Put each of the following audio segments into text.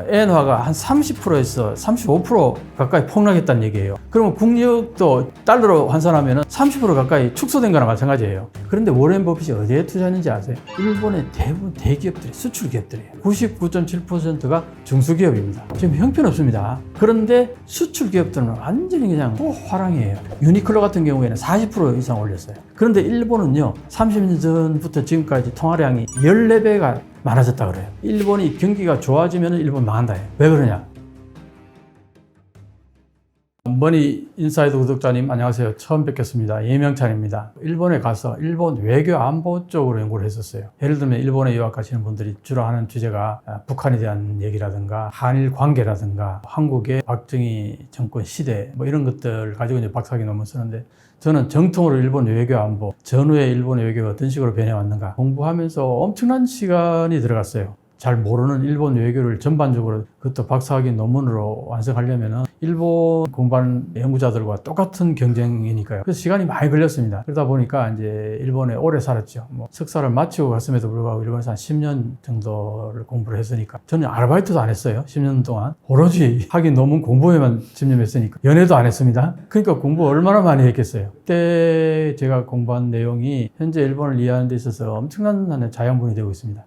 엔화가 한 30%에서 35% 가까이 폭락했다는 얘기예요. 그러면 국력도 달러로 환산하면 30% 가까이 축소된 거나 마찬가지예요. 그런데 워렌 버핏이 어디에 투자했는지 아세요? 일본의 대부분 대기업들이 수출 기업들이에요. 99.7%가 중소기업입니다. 지금 형편없습니다. 그런데 수출 기업들은 완전히 그냥 호화랑이에요. 유니클로 같은 경우에는 40% 이상 올렸어요. 그런데 일본은요, 30년 전부터 지금까지 통화량이 14배가 많아졌다 그래요. 일본이 경기가 좋아지면 일본 망한다 해요. 왜 그러냐? 머니 인사이드 구독자님 안녕하세요. 처음 뵙겠습니다. 예명찬입니다. 일본에 가서 일본 외교 안보 쪽으로 연구를 했었어요. 예를 들면 일본에 유학 가시는 분들이 주로 하는 주제가 북한에 대한 얘기라든가 한일 관계라든가 한국의 박정희 정권 시대 뭐 이런 것들 가지고 이제 박사학위 논문 쓰는데, 저는 정통으로 일본 외교 안보, 전후에 일본 외교가 어떤 식으로 변해왔는가 공부하면서 엄청난 시간이 들어갔어요. 잘 모르는 일본 외교를 전반적으로 그것도 박사학위 논문으로 완성하려면 일본 공부하는 연구자들과 똑같은 경쟁이니까요. 그래서 시간이 많이 걸렸습니다. 그러다 보니까 이제 일본에 오래 살았죠. 석사를 마치고 갔음에도 불구하고 일본에서 한 10년 정도를 공부를 했으니까, 저는 아르바이트도 안 했어요. 10년 동안 오로지 학위 논문 공부에만 집념했으니까 연애도 안 했습니다. 그러니까 공부 얼마나 많이 했겠어요. 그때 제가 공부한 내용이 현재 일본을 이해하는 데 있어서 엄청난 자양분이 되고 있습니다.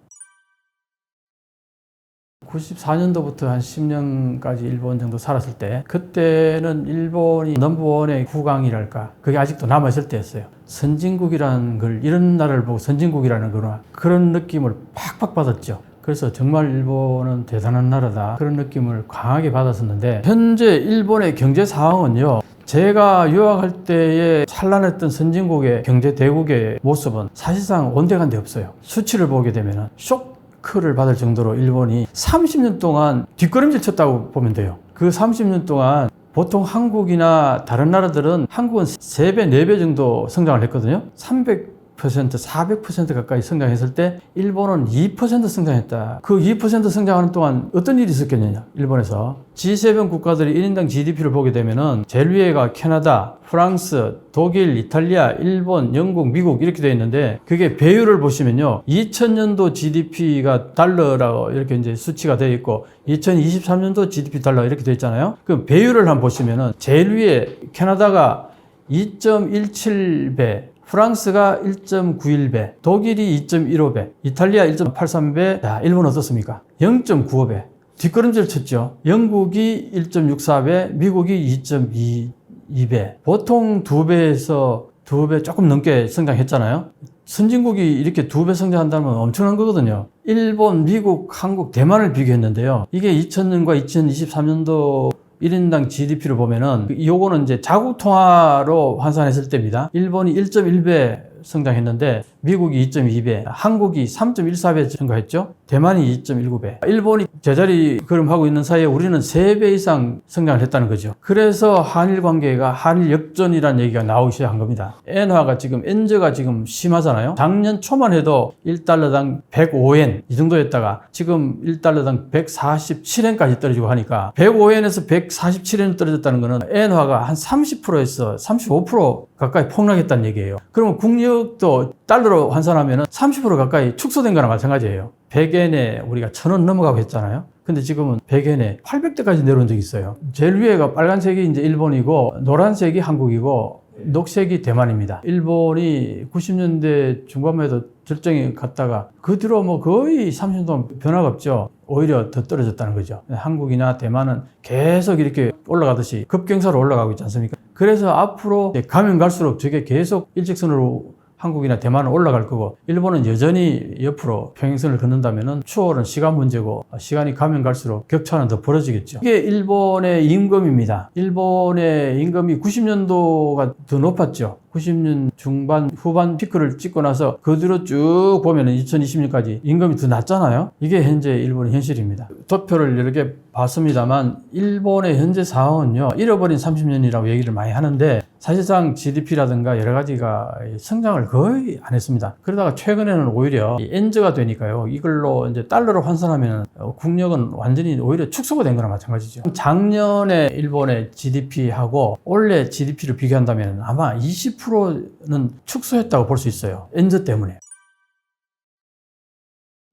94년도부터 한 10년까지 일본 정도 살았을 때, 그때는 일본이 넘버원의 국왕이랄까, 그게 아직도 남아있을 때였어요. 선진국이라는 걸, 이런 나라를 보고 선진국이라는 거나 그런 느낌을 팍팍 받았죠. 그래서 정말 일본은 대단한 나라다, 그런 느낌을 강하게 받았었는데, 현재 일본의 경제 상황은요, 제가 유학할 때에 찬란했던 선진국의 경제 대국의 모습은 사실상 온데간데 없어요. 수치를 보게 되면 쇼크를 받을 정도로 일본이 30년 동안 뒷걸음질 쳤다고 보면 돼요. 그 30년 동안 보통 한국이나 다른 나라들은, 한국은 3배, 4배 정도 성장을 했거든요. 300%, 400% 가까이 성장했을 때 일본은 2% 성장했다. 그 2% 성장하는 동안 어떤 일이 있었겠느냐, 일본에서. G7 국가들이 1인당 GDP를 보게 되면은 제일 위에가 캐나다, 프랑스, 독일, 이탈리아, 일본, 영국, 미국 이렇게 되어 있는데, 그게 배율을 보시면요, 2000년도 GDP가 달러라고 이렇게 이제 수치가 되어 있고 2023년도 GDP 달러 이렇게 되어 있잖아요. 그 배율을 한번 보시면은 제일 위에 캐나다가 2.17배, 프랑스가 1.91배, 독일이 2.15배, 이탈리아 1.83배, 자, 일본 어떻습니까? 0.95배. 뒷걸음질 쳤죠. 영국이 1.64배, 미국이 2.22배. 보통 2배에서 2배 조금 넘게 성장했잖아요. 선진국이 이렇게 2배 성장한다면 엄청난 거거든요. 일본, 미국, 한국, 대만을 비교했는데요. 이게 2000년과 2023년도 1인당 GDP를 보면은, 요거는 이제 자국 통화로 환산했을 때입니다. 일본이 1.1배 성장했는데 미국이 2.2배, 한국이 3.14배 증가했죠. 대만이 2.19배. 일본이 제자리 걸음하고 있는 사이에 우리는 3배 이상 성장을 했다는 거죠. 그래서 한일 관계가 한일 역전이라는 얘기가 나오기 시작한 겁니다. 엔화가 지금, 엔저가 지금 심하잖아요. 작년 초만 해도 1달러당 105엔 이 정도였다가 지금 1달러당 147엔까지 떨어지고 하니까, 105엔에서 147엔 떨어졌다는 거는 엔화가 한 30%에서 35% 가까이 폭락했다는 얘기예요. 그러면 국력도 달러로 환산하면 30% 가까이 축소된 거나 마찬가지예요. 100엔에 우리가 1000원 넘어가고 했잖아요. 근데 지금은 100엔에 800대까지 내려온 적이 있어요. 제일 위에가 빨간색이 이제 일본이고, 노란색이 한국이고, 녹색이 대만입니다. 일본이 90년대 중반만 해도 절정에 갔다가 그 뒤로 거의 30년 동안 변화가 없죠. 오히려 더 떨어졌다는 거죠. 한국이나 대만은 계속 이렇게 올라가듯이 급경사로 올라가고 있지 않습니까? 그래서 앞으로 가면 갈수록 저게 계속 일직선으로 한국이나 대만은 올라갈 거고, 일본은 여전히 옆으로 평행선을 걷는다면은 추월은 시간 문제고, 시간이 가면 갈수록 격차는 더 벌어지겠죠. 이게 일본의 임금입니다. 일본의 임금이 90년도가 더 높았죠. 90년 중반, 후반 피크를 찍고 나서 그 뒤로 쭉 보면은 2020년까지 임금이 더 낮잖아요. 이게 현재 일본의 현실입니다. 도표를 여러 개 봤습니다만, 일본의 현재 상황은요, 잃어버린 30년이라고 얘기를 많이 하는데, 사실상 GDP라든가 여러 가지가 성장을 거의 안 했습니다. 그러다가 최근에는 오히려 엔저가 되니까요, 이걸로 이제 달러로 환산하면 국력은 완전히 오히려 축소가 된 거나 마찬가지죠. 작년에 일본의 GDP하고 올해 GDP를 비교한다면 아마 20%는 축소했다고 볼 수 있어요. 엔저 때문에.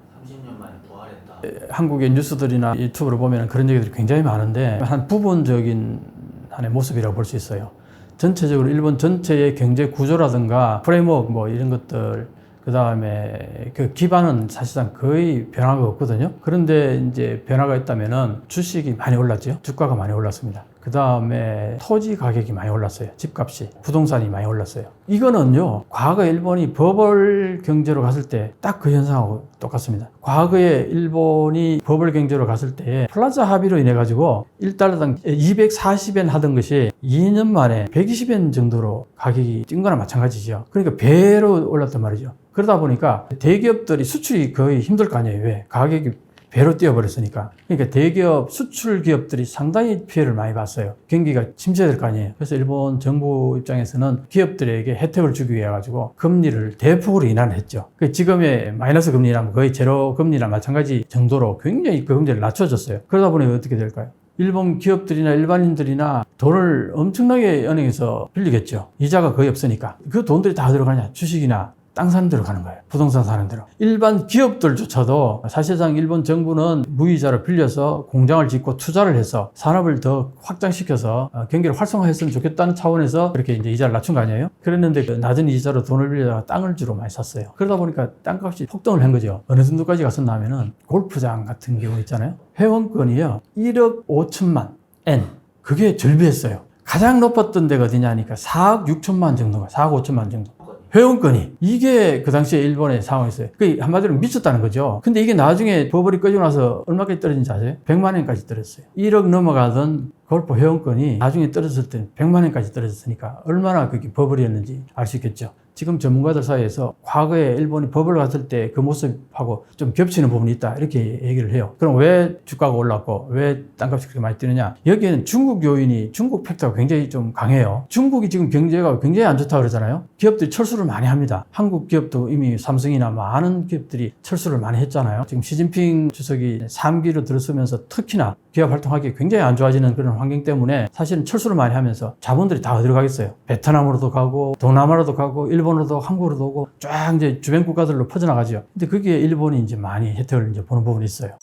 30년 만에 부활했다. 한국의 뉴스들이나 유튜브를 보면 그런 얘기들이 굉장히 많은데 한 부분적인 하나의 모습이라고 볼 수 있어요. 전체적으로 일본 전체의 경제 구조라든가 프레임워크 뭐 이런 것들, 그 다음에 그 기반은 사실상 거의 변화가 없거든요. 그런데 이제 변화가 있다면은 주식이 많이 올랐죠. 주가가 많이 올랐습니다. 그 다음에 토지 가격이 많이 올랐어요. 집값이, 부동산이 많이 올랐어요. 이거는요, 과거 일본이 버블 경제로 갔을 때 딱 그 현상하고 똑같습니다. 과거에 일본이 버블 경제로 갔을 때 플라자 합의로 인해 가지고 1달러당 240엔 하던 것이 2년 만에 120엔 정도로 가격이 뛴 거나 마찬가지죠. 그러니까 배로 올랐단 말이죠. 그러다 보니까 대기업들이 수출이 거의 힘들 거 아니에요. 왜? 가격이 배로 뛰어버렸으니까. 그러니까 대기업, 수출 기업들이 상당히 피해를 많이 봤어요. 경기가 침체될 거 아니에요. 그래서 일본 정부 입장에서는 기업들에게 혜택을 주기 위해 가지고 금리를 대폭으로 인하를 했죠. 지금의 마이너스 금리랑 거의 제로 금리랑 마찬가지 정도로 굉장히 그 금리를 낮춰줬어요. 그러다 보니 어떻게 될까요? 일본 기업들이나 일반인들이나 돈을 엄청나게 은행에서 빌리겠죠. 이자가 거의 없으니까. 그 돈들이 다 들어가냐? 주식이나 땅 사는 데로 가는 거예요. 부동산 사는 데로. 일반 기업들조차도 사실상 일본 정부는 무이자로 빌려서 공장을 짓고 투자를 해서 산업을 더 확장시켜서 경기를 활성화했으면 좋겠다는 차원에서 그렇게 이제 이자를 낮춘 거 아니에요? 그랬는데 그 낮은 이자로 돈을 빌려다가 땅을 주로 많이 샀어요. 그러다 보니까 땅값이 폭등을 한 거죠. 어느 정도까지 갔었나 하면은 골프장 같은 경우 있잖아요. 회원권이요. 1억 5천만 엔. 그게 절비했어요. 가장 높았던 데가 어디냐니까 4억 6천만 정도가, 4억 5천만 정도. 회원권이. 이게 그 당시에 일본의 상황이었어요. 그 한마디로 미쳤다는 거죠. 근데 이게 나중에 버블이 꺼지고 나서 얼마까지 떨어진지 아세요? 100만 원까지 떨어졌어요. 1억 넘어가던 골프 회원권이 나중에 떨어졌을 때는 100만 원까지 떨어졌으니까 얼마나 그게 버블이었는지 알 수 있겠죠. 지금 전문가들 사이에서 과거에 일본이 버블 갔을 때 그 모습하고 좀 겹치는 부분이 있다 이렇게 얘기를 해요. 그럼 왜 주가가 올랐고 왜 땅값이 그렇게 많이 뛰느냐? 여기에는 중국 요인이, 중국 팩터가 굉장히 좀 강해요. 중국이 지금 경제가 굉장히 안 좋다고 그러잖아요. 기업들이 철수를 많이 합니다. 한국 기업도 이미 삼성이나 많은 기업들이 철수를 많이 했잖아요. 지금 시진핑 주석이 3기로 들어서면서 특히나 기업 활동하기 굉장히 안 좋아지는 그런 환경 때문에 사실은 철수를 많이 하면서 자본들이 다 어디로 가겠어요? 베트남으로도 가고 동남아로도 가고 일본으로도 한국으로도 오고 쫙 이제 주변 국가들로 퍼져나가죠. 근데 그게 일본이 이제 많이 혜택을 이제 보는 부분이 있어요.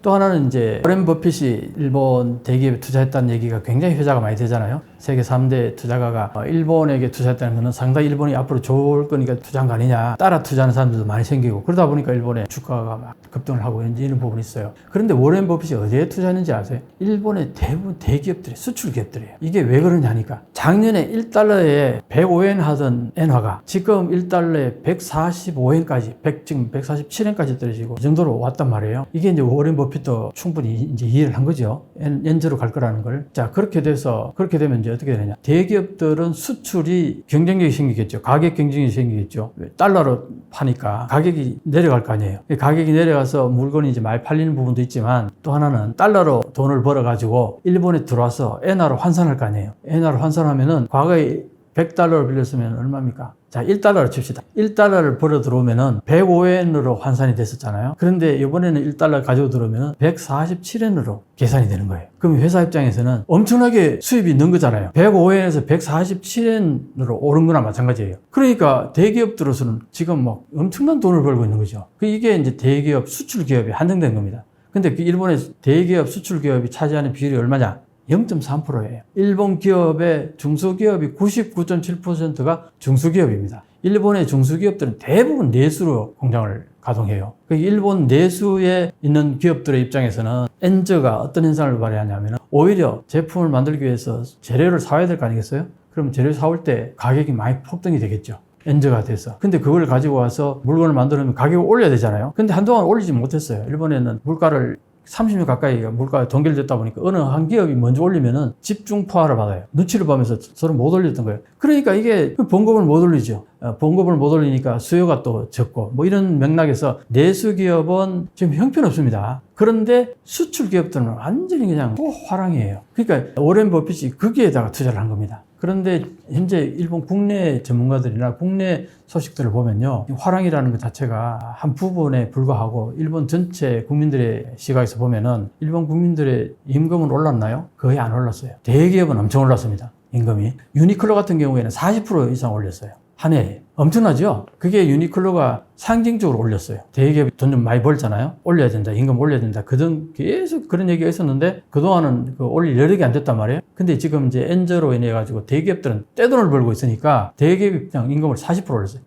또 하나는 이제 워렌 버핏이 일본 대기업에 투자했다는 얘기가 굉장히 회자가 많이 되잖아요. 세계 3대 투자가가 일본에게 투자했다는 것은 상당히 일본이 앞으로 좋을 거니까 투자한 거 아니냐. 따라 투자하는 사람들도 많이 생기고 그러다 보니까 일본의 주가가 막 급등을 하고 이런 부분이 있어요. 그런데 워렌 버핏이 어디에 투자했는지 아세요? 일본의 대부분 대기업들이 수출 기업들이에요. 이게 왜 그러냐니까 작년에 1달러에 105엔 하던 엔화가 지금 1달러에 145엔까지 지금 147엔까지 떨어지고 이 정도로 왔단 말이에요. 이게 이제 워렌 버핏도 충분히 이제 이해를 한 거죠. 엔저로 갈 거라는 걸. 자, 그렇게 되면 이제 어떻게 되느냐. 대기업들은 수출이 경쟁력이 생기겠죠. 가격 경쟁이 생기겠죠. 달러로 파니까 가격이 내려갈 거 아니에요. 가격이 내려가서 물건이 이제 많이 팔리는 부분도 있지만 또 하나는 달러로 돈을 벌어가지고 일본에 들어와서 엔화로 환산할 거 아니에요. 엔화로 환산하면은 과거에 100달러를 빌렸으면 얼마입니까? 자, 1달러를 칩시다. 1달러를 벌어 들어오면은 105엔으로 환산이 됐었잖아요. 그런데 이번에는 1달러 가지고 들어오면은 147엔으로 계산이 되는 거예요. 그럼 회사 입장에서는 엄청나게 수입이 는 거잖아요. 105엔에서 147엔으로 오른 거나 마찬가지예요. 그러니까 대기업들로서는 지금 막 엄청난 돈을 벌고 있는 거죠. 이게 이제 대기업, 수출 기업이 한정된 겁니다. 근데 일본의 대기업, 수출 기업이 차지하는 비율이 얼마냐? 0.3%예요. 일본 기업의 중소기업이 99.7%가 중소기업입니다. 일본의 중소기업들은 대부분 내수로 공장을 가동해요. 일본 내수에 있는 기업들의 입장에서는 엔저가 어떤 현상을 발휘하냐면 오히려 제품을 만들기 위해서 재료를 사와야 될 거 아니겠어요? 그럼 재료 사올 때 가격이 많이 폭등이 되겠죠. 엔저가 돼서. 근데 그걸 가지고 와서 물건을 만들면 가격을 올려야 되잖아요. 근데 한동안 올리지 못했어요. 일본에는 물가를 30년 가까이 물가가 동결됐다 보니까 어느 한 기업이 먼저 올리면은 집중 포화를 받아요. 눈치를 보면서 서로 못 올렸던 거예요. 그러니까 이게 봉급을 못 올리죠. 봉급을 못 올리니까 수요가 또 적고 뭐 이런 맥락에서 내수 기업은 지금 형편없습니다. 그런데 수출 기업들은 완전히 그냥 호화랑이에요. 그러니까 워렌 버핏이 거기에다가 투자를 한 겁니다. 그런데 현재 일본 국내 전문가들이나 국내 소식들을 보면요. 화랑이라는 것 자체가 한 부분에 불과하고 일본 전체 국민들의 시각에서 보면은 일본 국민들의 임금은 올랐나요? 거의 안 올랐어요. 대기업은 엄청 올랐습니다. 임금이. 유니클로 같은 경우에는 40% 이상 올렸어요. 한 해에. 엄청나죠? 그게 유니클로가 상징적으로 올렸어요. 대기업이 돈 좀 많이 벌잖아요. 올려야 된다. 임금 올려야 된다. 그동 계속 그런 얘기가 있었는데 그동안은 올릴 여력이 안 됐단 말이에요. 근데 지금 이제 엔저로 인해 가지고 대기업들은 떼돈을 벌고 있으니까 대기업이 그냥 임금을 40% 올렸어요.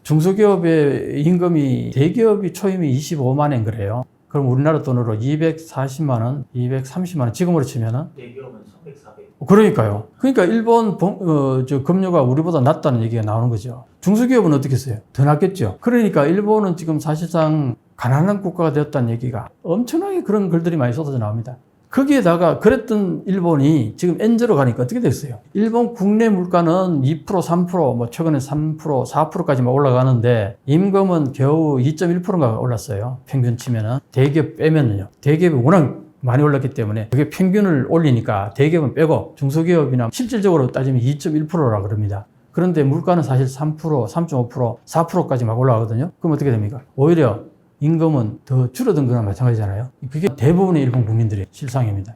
중소기업의 임금이 대기업이 초임이 25만 원 그래요. 그럼 우리나라 돈으로 240만 원, 230만 원 지금으로 치면은 대기업은 300, 400. 그러니까요. 그러니까 일본 급료가 우리보다 낮다는 얘기가 나오는 거죠. 중소기업은 어떻게 했어요? 더 낮겠죠. 그러니까 일본은 지금 사실상 가난한 국가가 되었다는 얘기가 엄청나게 그런 글들이 많이 쏟아져 나옵니다. 거기에다가 그랬던 일본이 지금 엔저로 가니까 어떻게 됐어요? 일본 국내 물가는 2%, 3%, 뭐 최근에 3%, 4%까지만 올라가는데 임금은 겨우 2.1%가 올랐어요. 평균 치면은. 대기업 빼면은요. 대기업이 워낙 많이 올랐기 때문에 그게 평균을 올리니까 대기업은 빼고 중소기업이나 실질적으로 따지면 2.1%라 그럽니다. 그런데 물가는 사실 3%, 3.5%, 4%까지 막 올라가거든요. 그럼 어떻게 됩니까? 오히려 임금은 더 줄어든 거나 마찬가지잖아요. 그게 대부분의 일본 국민들의 실상입니다.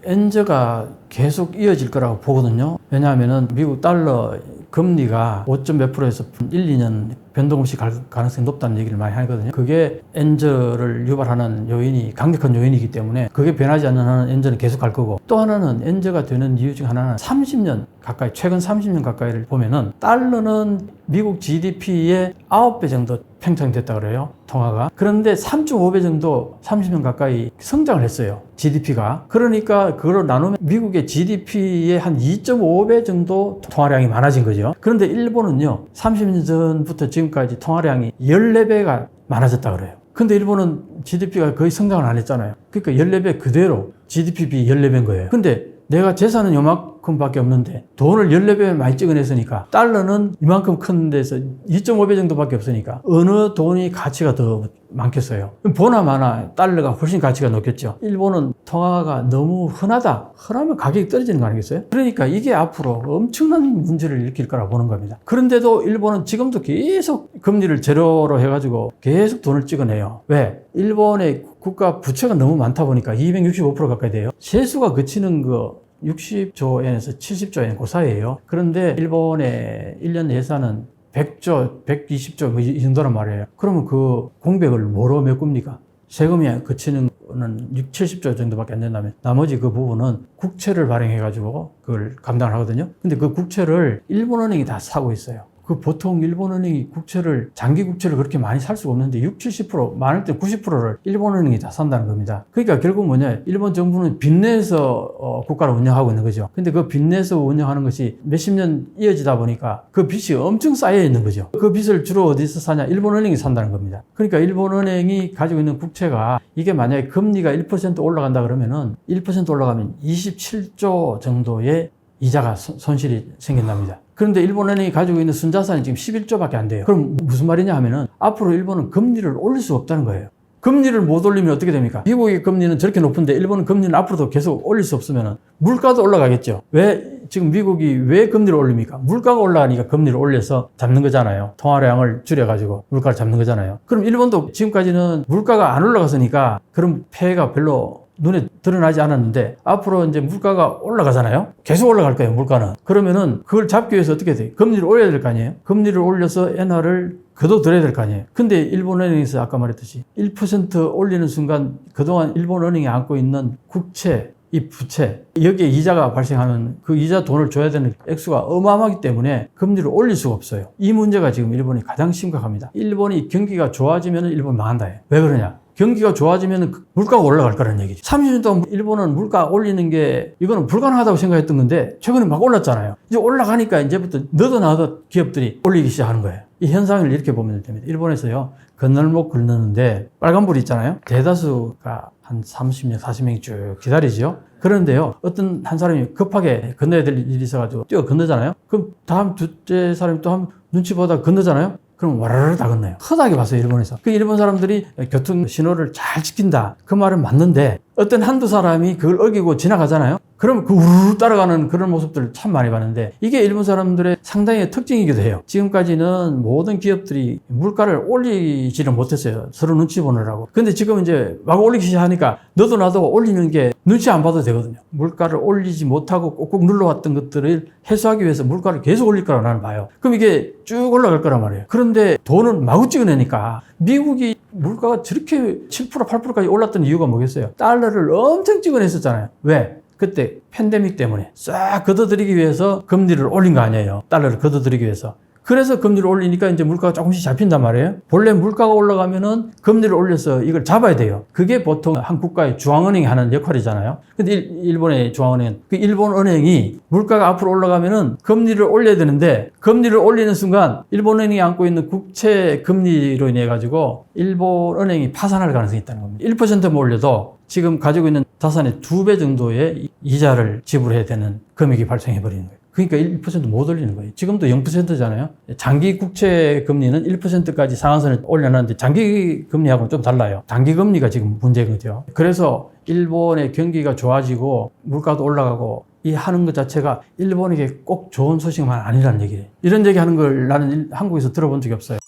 엔저가 계속 이어질 거라고 보거든요. 왜냐하면 미국 달러 금리가 5점 몇 %에서 1, 2년 변동 없이 갈 가능성이 높다는 얘기를 많이 하거든요. 그게 엔저를 유발하는 요인이 강력한 요인이기 때문에 그게 변하지 않는 한은 엔저는 계속 갈 거고, 또 하나는 엔저가 되는 이유 중 하나는 30년 가까이, 최근 30년 가까이를 보면은 달러는 미국 GDP의 9배 정도 팽창됐다 그래요. 통화가. 그런데 3.5배 정도 30년 가까이 성장을 했어요. GDP가. 그러니까 그걸 나누면 미국의 GDP의 한 2.5배 정도 통화량이 많아진 거죠. 그런데 일본은요, 30년 전부터 지금까지 통화량이 14배가 많아졌다 그래요. 근데 일본은 GDP가 거의 성장을 안 했잖아요. 그러니까 14배 그대로 GDP 비 14배인 거예요. 근데 내가 재산은 요만큼밖에 없는데 돈을 14배 많이 찍어냈으니까 달러는 이만큼 큰 데서 2.5배 정도밖에 없으니까 어느 돈이 가치가 더 많겠어요? 보나마나 달러가 훨씬 가치가 높겠죠. 일본은 통화가 너무 흔하다. 흔하면 가격이 떨어지는 거 아니겠어요? 그러니까 이게 앞으로 엄청난 문제를 일으킬 거라고 보는 겁니다. 그런데도 일본은 지금도 계속 금리를 제로로 해가지고 계속 돈을 찍어내요. 왜? 일본의 국가 부채가 너무 많다 보니까 265% 가까이 돼요. 세수가 그치는 거 60조 엔에서 70조 엔 그 사이에요. 그런데 일본의 1년 예산은 100조, 120조 뭐 이 정도란 말이에요. 그러면 그 공백을 뭐로 메꿉니까? 세금이 그치는 거는 6, 70조 정도밖에 안 된다면 나머지 그 부분은 국채를 발행해가지고 그걸 감당을 하거든요. 근데 그 국채를 일본은행이 다 사고 있어요. 그 보통 일본은행이 국채를, 장기 국채를 그렇게 많이 살 수가 없는데 60, 70%, 많을 때 90%를 일본은행이 다 산다는 겁니다. 그러니까 결국 뭐냐, 일본 정부는 빚내서 국가를 운영하고 있는 거죠. 근데 그 빚내서 운영하는 것이 몇십 년 이어지다 보니까 그 빚이 엄청 쌓여 있는 거죠. 그 빚을 주로 어디서 사냐? 일본은행이 산다는 겁니다. 그러니까 일본은행이 가지고 있는 국채가 이게 만약에 금리가 1% 올라간다 그러면은 1% 올라가면 27조 정도의 이자가 손실이 생긴답니다. 그런데 일본은행이 가지고 있는 순자산이 지금 11조밖에 안 돼요. 그럼 무슨 말이냐 하면은 앞으로 일본은 금리를 올릴 수 없다는 거예요. 금리를 못 올리면 어떻게 됩니까? 미국의 금리는 저렇게 높은데 일본은 금리는 앞으로도 계속 올릴 수 없으면 물가도 올라가겠죠. 왜 지금 미국이 왜 금리를 올립니까? 물가가 올라가니까 금리를 올려서 잡는 거잖아요. 통화량을 줄여가지고 물가를 잡는 거잖아요. 그럼 일본도 지금까지는 물가가 안 올라갔으니까 그런 폐해가 별로 눈에 드러나지 않았는데 앞으로 이제 물가가 올라가잖아요. 계속 올라갈 거예요, 물가는. 그러면은 그걸 잡기 위해서 어떻게 돼요? 금리를 올려야 될 거 아니에요? 금리를 올려서 엔화를 거둬들여야 될 거 아니에요? 근데 일본은행에서 아까 말했듯이 1% 올리는 순간 그동안 일본은행이 안고 있는 국채, 이 부채, 여기에 이자가 발생하는 그 이자 돈을 줘야 되는 액수가 어마어마하기 때문에 금리를 올릴 수가 없어요. 이 문제가 지금 일본이 가장 심각합니다. 일본이 경기가 좋아지면 일본 망한다 해요. 왜 그러냐? 경기가 좋아지면 물가가 올라갈 거라는 얘기죠. 30년 동안 일본은 물가 올리는 게 이거는 불가능하다고 생각했던 건데 최근에 막 올랐잖아요. 이제 올라가니까 이제부터 너도 나도 기업들이 올리기 시작하는 거예요. 이 현상을 이렇게 보면 됩니다. 일본에서요, 건널목 건너는데 빨간불이 있잖아요. 대다수가 한 30명, 40명이 쭉 기다리죠. 그런데요, 어떤 한 사람이 급하게 건너야 될 일이 있어가지고 뛰어 건너잖아요. 그럼 다음 둘째 사람이 또 한 눈치 보다 건너잖아요. 그럼 와라라 다 건너요. 흔하게 봤어요, 일본에서. 그 일본 사람들이 교통 신호를 잘 지킨다. 그 말은 맞는데 어떤 한두 사람이 그걸 어기고 지나가잖아요. 그럼 그 우르르 따라가는 그런 모습들을 참 많이 봤는데 이게 일본 사람들의 상당히 특징이기도 해요. 지금까지는 모든 기업들이 물가를 올리지는 못했어요. 서로 눈치 보느라고. 근데 지금 이제 막 올리기 시작하니까 너도 나도 올리는 게 눈치 안 봐도 되거든요. 물가를 올리지 못하고 꼭꼭 눌러왔던 것들을 해소하기 위해서 물가를 계속 올릴 거라고 나는 봐요. 그럼 이게 쭉 올라갈 거란 말이에요. 그런데 돈은 마구 찍어내니까 미국이 물가가 저렇게 7% 8%까지 올랐던 이유가 뭐겠어요? 달러를 엄청 찍어냈었잖아요. 왜? 그때 팬데믹 때문에 싹 걷어들이기 위해서 금리를 올린 거 아니에요. 달러를 걷어들이기 위해서. 그래서 금리를 올리니까 이제 물가가 조금씩 잡힌단 말이에요. 본래 물가가 올라가면은 금리를 올려서 이걸 잡아야 돼요. 그게 보통 한 국가의 중앙은행이 하는 역할이잖아요. 근데 일본의 중앙은행, 그 일본 은행이 물가가 앞으로 올라가면은 금리를 올려야 되는데 금리를 올리는 순간 일본은행이 안고 있는 국채 금리로 인해 가지고 일본 은행이 파산할 가능성이 있다는 겁니다. 1%만 올려도 지금 가지고 있는 자산의 2배 정도의 이자를 지불해야 되는 금액이 발생해 버리는 거예요. 그러니까 1% 못 올리는 거예요. 지금도 0%잖아요. 장기 국채 금리는 1%까지 상한선을 올려놨는데 장기 금리하고는 좀 달라요. 단기 금리가 지금 문제거든요. 그래서 일본의 경기가 좋아지고 물가도 올라가고 이 하는 것 자체가 일본에게 꼭 좋은 소식만 아니라는 얘기예요. 이런 얘기 하는 걸 나는 한국에서 들어본 적이 없어요.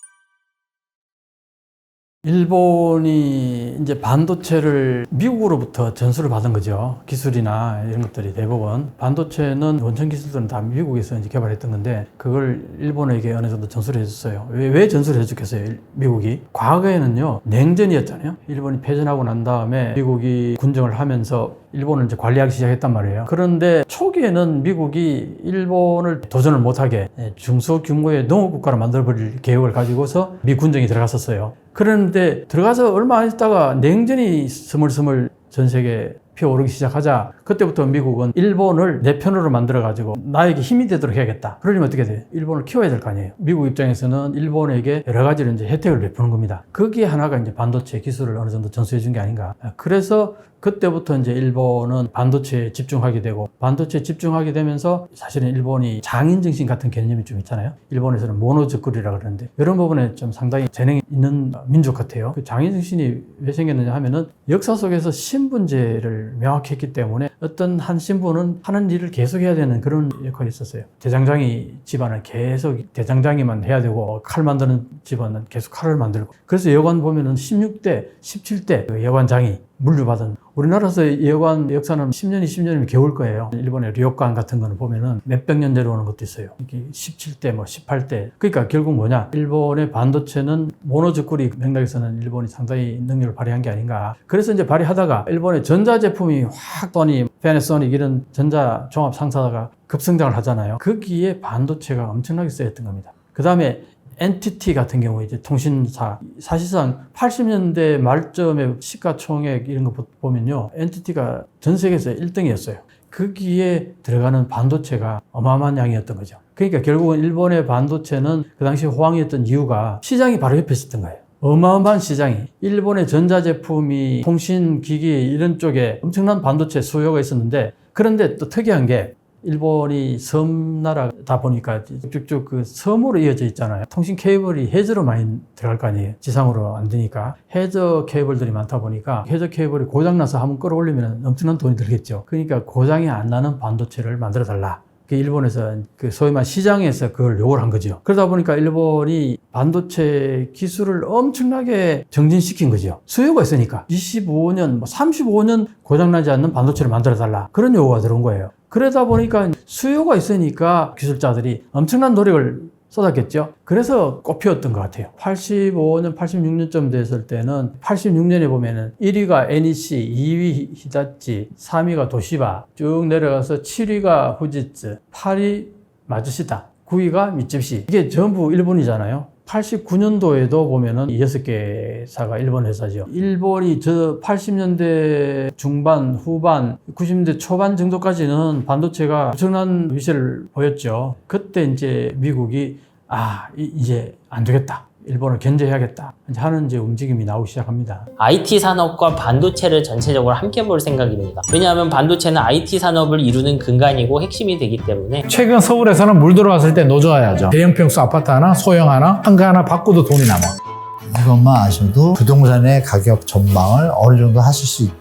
일본이 이제 반도체를 미국으로부터 전수를 받은 거죠. 기술이나 이런 것들이 대부분. 반도체는 원천 기술들은 다 미국에서 이제 개발했던 건데, 그걸 일본에게 어느 정도 전수를 해줬어요. 왜 전수를 해줬겠어요, 미국이? 과거에는요, 냉전이었잖아요. 일본이 패전하고 난 다음에 미국이 군정을 하면서 일본을 이제 관리하기 시작했단 말이에요. 그런데 초기에는 미국이 일본을 도전을 못하게 중소 규모의 농업국가로 만들어버릴 계획을 가지고서 미 군정이 들어갔었어요. 그런데 들어가서 얼마 안 있다가 냉전이 스물스물 전 세계에 피어오르기 시작하자 그때부터 미국은 일본을 내 편으로 만들어가지고 나에게 힘이 되도록 해야겠다. 그러려면 어떻게 돼요? 일본을 키워야 될 거 아니에요. 미국 입장에서는 일본에게 여러 가지로 이제 혜택을 베푸는 겁니다. 거기에 하나가 이제 반도체 기술을 어느 정도 전수해 준 게 아닌가. 그래서 그때부터 이제 일본은 반도체에 집중하게 되고, 반도체에 집중하게 되면서 사실은 일본이 장인정신 같은 개념이 좀 있잖아요. 일본에서는 모노즈쿠리라고 그러는데 이런 부분에 좀 상당히 재능이 있는 민족 같아요. 그 장인정신이 왜 생겼느냐 하면은 역사 속에서 신분제를 명확히 했기 때문에 어떤 한 신분은 하는 일을 계속 해야 되는 그런 역할이 있었어요. 대장장이 집안은 계속 대장장이만 해야 되고, 칼 만드는 집안은 계속 칼을 만들고. 그래서 여관 보면은 16대, 17대 그 여관장이 물려받은, 우리나라에서 여관 역사는 10년, 20년이면 겨울 거예요. 일본의 료관 같은 거는 보면은 몇백 년 내려오는 것도 있어요. 이게 17대, 18대. 그러니까 결국 뭐냐? 일본의 반도체는 모노즈쿠리 맥락에서는 일본이 상당히 능력을 발휘한 게 아닌가. 그래서 이제 발휘하다가 일본의 전자제품이 확 소니, 패나소닉 이런 전자 종합 상사가 급성장을 하잖아요. 거기에 반도체가 엄청나게 쓰였던 겁니다. 그 다음에 NTT 같은 경우 이제 통신사, 사실상 80년대 말점에 시가총액 이런 거 보면요, NTT가 전 세계에서 1등이었어요. 거기에 들어가는 반도체가 어마어마한 양이었던 거죠. 그러니까 결국은 일본의 반도체는 그 당시 호황이었던 이유가 시장이 바로 옆에 있었던 거예요. 어마어마한 시장이, 일본의 전자제품이 통신기기 이런 쪽에 엄청난 반도체 수요가 있었는데, 그런데 또 특이한 게 일본이 섬나라다 보니까 쭉쭉 그 섬으로 이어져 있잖아요. 통신 케이블이 해저로 많이 들어갈 거 아니에요. 지상으로 안 되니까. 해저 케이블들이 많다 보니까 해저 케이블이 고장나서 한번 끌어올리면 엄청난 돈이 들겠죠. 그러니까 고장이 안 나는 반도체를 만들어 달라. 일본에서 그 소위 말 시장에서 그걸 요구를 한 거죠. 그러다 보니까 일본이 반도체 기술을 엄청나게 정진시킨 거죠. 수요가 있으니까 25년, 35년 고장나지 않는 반도체를 만들어 달라. 그런 요구가 들어온 거예요. 그러다 보니까 수요가 있으니까 기술자들이 엄청난 노력을 쏟았겠죠. 그래서 꽃피웠던 것 같아요. 85년, 86년쯤 됐을 때는 86년에 보면은 1위가 NEC, 2위 히다치, 3위가 도시바, 쭉 내려가서 7위가 후지츠, 8위 마츠시타, 9위가 미쯔비시. 이게 전부 일본이잖아요. 89년도에도 보면은 6개사가 일본 회사죠. 일본이 저 80년대 중반, 후반, 90년대 초반 정도까지는 반도체가 엄청난 위세를 보였죠. 그때 이제 미국이 이제 안 되겠다. 일본을 견제해야겠다 하는 이제 움직임이 나오기 시작합니다. IT 산업과 반도체를 전체적으로 함께 볼 생각입니다. 왜냐하면 반도체는 IT 산업을 이루는 근간이고 핵심이 되기 때문에. 최근 서울에서는 물 들어왔을 때 노져야죠. 대형 평수 아파트 하나, 소형 하나, 한가 하나 바꿔도 돈이 남아. 이것만 아셔도 부동산의 가격 전망을 어느 정도 하실 수 있다.